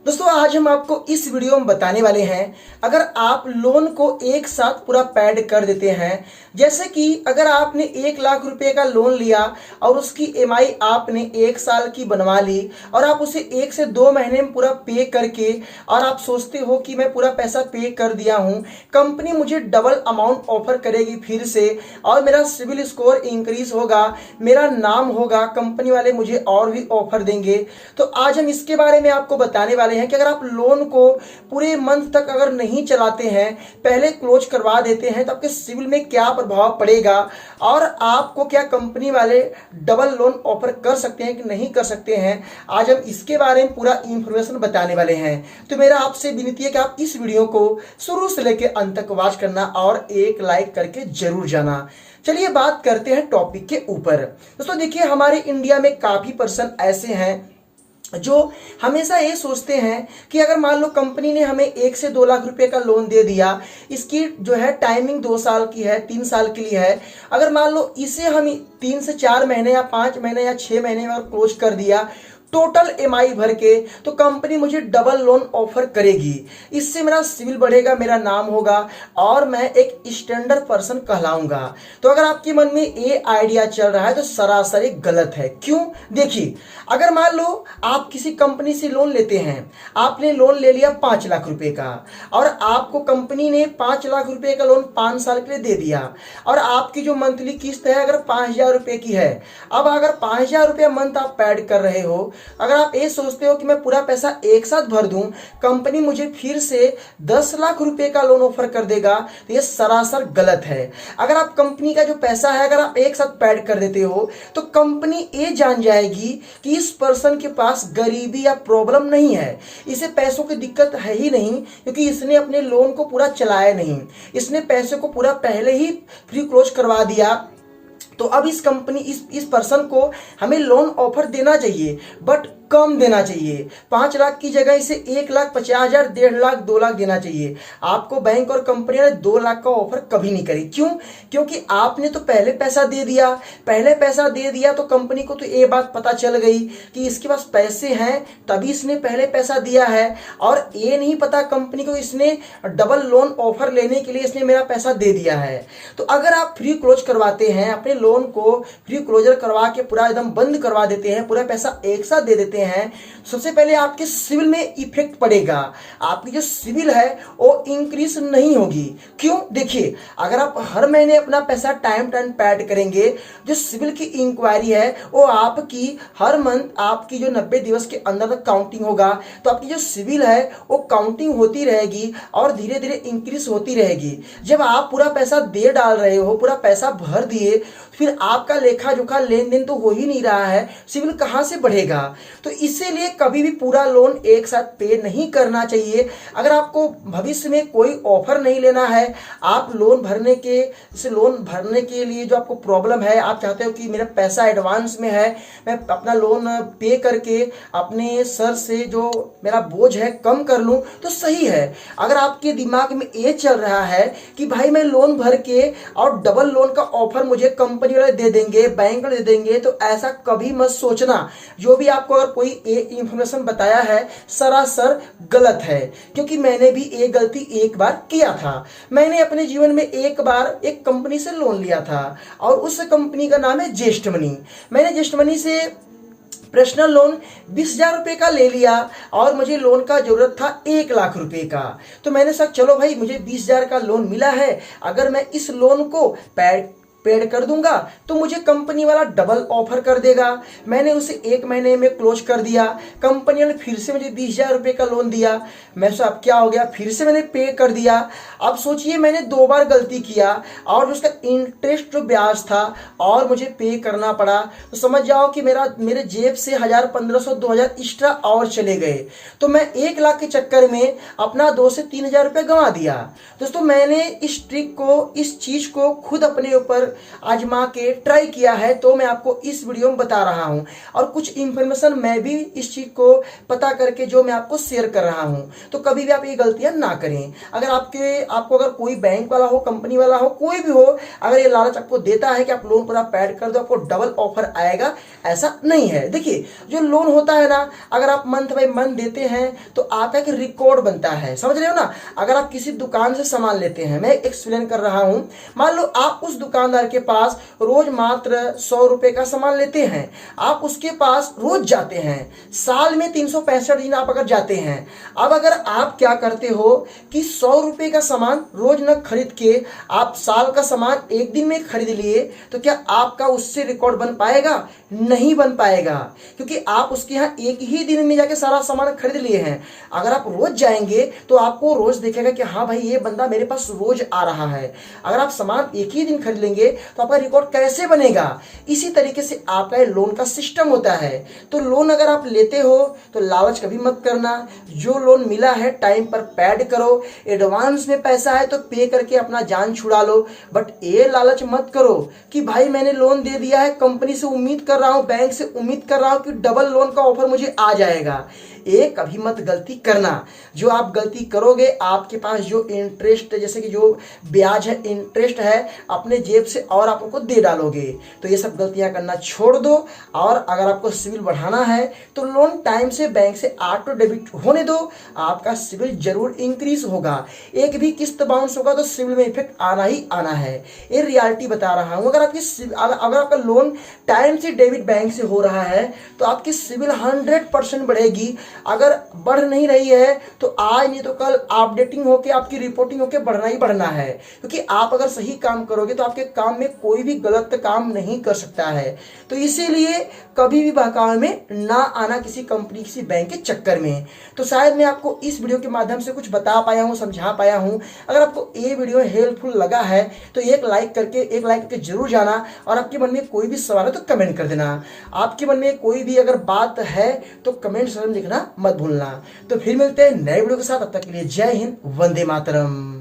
दोस्तों आज हम आपको इस वीडियो में बताने वाले हैं, अगर आप लोन को एक साथ पूरा पेड कर देते हैं, जैसे कि अगर आपने 1 लाख रुपए का लोन लिया और उसकी ईएमआई आपने 1 साल की बनवा ली और आप उसे 1 से 2 महीने में पूरा पे करके और आप सोचते हो कि मैं पूरा पैसा पे कर दिया हूं, कंपनी मुझे डबल अमाउंट ऑफर करेगी फिर से और मेरा सिविल स्कोर इंक्रीज होगा, मेरा नाम होगा, कंपनी वाले मुझे और भी ऑफर देंगे। तो आज हम इसके बारे में आपको बताने वाले हैं कि अगर आप लोन को पूरे मंथ तक अगर नहीं चलाते हैं, पहले क्लोज करवा देते हैं, तो आपके सिविल में क्या प्रभाव पड़ेगा और आपको क्या कंपनी वाले डबल लोन ऑफर कर सकते हैं कि नहीं कर सकते हैं। आज हम इसके बारे में पूरा इंफॉर्मेशन बताने वाले हैं। तो मेरा आपसे विनती है कि आप इस वीडियो को शुरू से लेकर अंत तक वॉच करना और एक लाइक करके जरूर जाना। चलिए बात करते हैं टॉपिक के ऊपर। दोस्तों देखिए, हमारे इंडिया में काफी पर्सन ऐसे हैं जो हमेशा ये सोचते हैं कि अगर मान लो कंपनी ने हमें 1 से 2 लाख रुपए का लोन दे दिया, इसकी जो है टाइमिंग 2 साल की है, 3 साल के लिए है, अगर मान लो इसे हम 3 से 4 महीने या 5 महीने या 6 महीने में क्लोज कर दिया टोटल ईएमआई भर के, तो कंपनी मुझे डबल लोन ऑफर करेगी। इससे मेरा सिविल बढ़ेगा, मेरा नाम होगा और मैं एक स्टैंडर्ड पर्सन कहलाऊंगा। तो अगर आपके मन में ये आइडिया चल रहा है तो सरासर गलत है। क्यों? देखिए, अगर मान लो आप किसी कंपनी से लोन लेते हैं, आपने लोन ले लिया 5 लाख रुपए का और आपको कंपनी ने 5 लाख रुपए का लोन 5 साल के लिए दे दिया और आपकी जो मंथली किस्त है अगर 5,000 रुपए की है, अब अगर 5,000 रुपया मंथ आप पेड कर रहे हो, अगर आप ये सोचते हो कि मैं पूरा पैसा एक साथ भर दूं, कंपनी मुझे फिर से 10 लाख रुपए का लोन ऑफर कर देगा, तो ये सरासर गलत है। अगर आप कंपनी का जो पैसा है अगर आप एक साथ पेड कर देते हो, तो कंपनी ये जान जाएगी कि इस पर्सन के पास गरीबी या प्रॉब्लम नहीं है, इसे पैसों की दिक्कत है ही नहीं, क्योंकि इसने अपने लोन को पूरा चलाया नहीं, इसने पैसे को पूरा पहले ही फ्री क्लोज करवा दिया। तो अब इस कंपनी इस पर्सन को हमें लोन ऑफर देना चाहिए, बट कम देना चाहिए। 5 लाख की जगह इसे 1,50,000, 1.5 लाख, 2 लाख देना चाहिए। आपको बैंक और कंपनी ने 2 लाख का ऑफर कभी नहीं करी। क्यों? क्योंकि आपने तो पहले पैसा दे दिया। पहले पैसा दे दिया तो कंपनी को तो ये बात पता चल गई कि इसके पास पैसे हैं, तभी इसने पहले पैसा दिया है, और ये नहीं पता कंपनी को इसने डबल लोन ऑफर लेने के लिए इसने मेरा पैसा दे दिया है। तो अगर आप फ्री क्लोज करवाते हैं, अपने लोन को फ्री क्लोजर करवा के पूरा एकदम बंद करवा देते हैं, पूरा पैसा एक साथ दे देते हैं, सबसे पहले आपके सिविल में इफेक्ट पड़ेगा। आपकी जो सिविल है वो इंक्रीज नहीं होगी। क्यों? देखिए, अगर आप हर महीने अपना पैसा टाइम टाइम पेड करेंगे, जो सिविल की इंक्वायरी है वो आपकी हर मंथ आपकी जो 90 दिवस के अंदर तक काउंटिंग होगा, तो आपकी जो सिविल है वो काउंटिंग होती रहेगी और धीरे धीरे इंक्रीज होती रहेगी। जब आप पूरा पैसा दे डाल रहे हो, पूरा पैसा भर दिए, फिर आपका लेखा जोखा लेन देन तो हो ही नहीं रहा है, सिविल कहां से बढ़ेगा? तो इसीलिए कभी भी पूरा लोन एक साथ पे नहीं करना चाहिए। अगर आपको भविष्य में कोई ऑफर नहीं लेना है, आप लोन भरने के लिए जो आपको प्रॉब्लम है, आप चाहते हो कि मेरा पैसा एडवांस में है, मैं अपना लोन पे करके अपने सर से जो मेरा बोझ है कम कर लूं, तो सही है। अगर आपके दिमाग में ये चल रहा है कि भाई मैं लोन भर के और डबल लोन का ऑफर मुझे कंपनी वाले दे देंगे, बैंक वाले दे देंगे, तो ऐसा कभी मत सोचना। जो भी आपको अगर कोई इंफॉर्मेशन बताया है सरासर गलत है, क्योंकि मैंने भी एक गलती एक बार किया था। मैंने अपने जीवन में एक बार एक कंपनी से लोन लिया था और उस कंपनी का नाम है ज्येष्ठ मनी। मैंने ज्येष्ठ मनी से पर्सनल लोन 20,000 रुपए का ले लिया और मुझे लोन का जरूरत था 1 लाख रुपए का। तो मैंने सोचा चलो भाई, मुझे 20,000 का लोन मिला है, अगर मैं इस लोन को पेड कर दूंगा तो मुझे कंपनी वाला डबल ऑफर कर देगा। मैंने उसे 1 महीने में क्लोज कर दिया। कंपनी ने फिर से मुझे 20,000 रुपए का लोन दिया। मैं सोचा अब क्या हो गया, फिर से मैंने पे कर दिया। अब सोचिए, मैंने 2 बार गलती किया और उसका इंटरेस्ट जो ब्याज था और मुझे पे करना पड़ा। तो समझ जाओ कि मेरे जेब से 1,000, 1,500, 2,000 एक्स्ट्रा और चले गए। तो मैं 1 लाख के चक्कर में अपना 2 से 3,000 रुपए गंवा दिया। दोस्तों, मैंने इस ट्रिक को, इस चीज को खुद अपने ऊपर आजमा के ट्राई किया है, तो मैं आपको इस वीडियो में बता रहा हूं। और कुछ इंफॉर्मेशन मैं भी इस चीज को पता करके जो मैं आपको शेयर कर रहा हूं। तो कभी भी आप ये गलतियां ना करें। अगर आपको अगर कोई बैंक वाला हो, कंपनी वाला हो, कोई भी हो, अगर ये लालच आपको देता है कि आप लोन पूरा पेड कर दो, आपको डबल ऑफर आएगा, ऐसा नहीं है। देखिए, जो लोन होता है ना, अगर आप मंथ बाय मंथ देते हैं तो आपका एक रिकॉर्ड बनता है, समझ रहे हो ना। अगर आप किसी दुकान से सामान लेते हैं, मैं एक्सप्लेन कर रहा हूं, मान लो आप उस दुकानदार के पास रोज मात्र 100 रुपए का सामान लेते हैं, आप उसके पास रोज जाते हैं, साल में 365 दिन आप अगर जाते हैं। अब अगर आप क्या करते हो कि 100 रुपए का सामान रोज न खरीद के आप साल का सामान एक दिन में खरीद लिए, तो क्या आपका उससे रिकॉर्ड बन पाएगा? नहीं बन पाएगा, क्योंकि आप उसके यहाँ एक ही दिन में जाके सारा सामान खरीद लिए हैं। अगर आप रोज जाएंगे तो आपको रोज देखेगा कि हाँ भाई, ये बंदा मेरे पास रोज आ रहा है। अगर आप सामान एक ही दिन खरीद लेंगे तो आपका रिकॉर्ड कैसे बनेगा? इसी तरीके से आपका लोन का सिस्टम होता है। तो लोन अगर आप लेते हो तो लालच कभी मत करना। जो लोन मिला है टाइम पर पेड करो। एडवांस में पैसा है तो पे करके अपना जान छुड़ा लो, बट ये लालच मत करो कि भाई मैंने लोन दे दिया है, कंपनी से उम्मीद कर रहा हूं, बैंक से उम्मीद कर रहा हूं कि डबल लोन का ऑफर मुझे आ जाएगा। ये कभी मत गलती करना। जो आप गलती करोगे, आपके पास जो इंटरेस्ट, जैसे कि जो ब्याज है, इंटरेस्ट है, अपने जेब से और आप उनको दे डालोगे। तो ये सब गलतियां करना छोड़ दो। और अगर आपको सिविल बढ़ाना है तो लोन टाइम से बैंक से ऑटो डेबिट होने दो, आपका सिविल जरूर इंक्रीज होगा। एक भी किस्त बाउंस होगा तो सिविल में इफेक्ट आना ही आना है। ये रियलिटी बता रहा हूं। अगर आपका लोन टाइम से डेबिट बैंक से हो रहा है तो आपकी सिविल 100% बढ़ेगी। अगर बढ़ नहीं रही है तो आज नहीं तो कल अपडेटिंग होके, आपकी रिपोर्टिंग होके बढ़ना ही बढ़ना है। क्योंकि आप अगर सही काम करोगे तो आपके काम में कोई भी गलत काम नहीं कर सकता है। तो इसीलिए कभी भी बहकावे में ना आना किसी कंपनी, किसी बैंक के चक्कर में। तो शायद मैं आपको इस वीडियो के माध्यम से कुछ बता पाया हूं, समझा पाया हूं। अगर आपको ये वीडियो हेल्पफुल लगा है तो एक लाइक करके जरूर जाना। और आपके मन में कोई भी सवाल है तो कमेंट कर देना। आपके मन में कोई भी अगर बात है तो कमेंट सेक्शन में लिखना मत भूलना। तो फिर मिलते हैं नए वीडियो के साथ। तब तक के लिए जय हिंद, वंदे मातरम।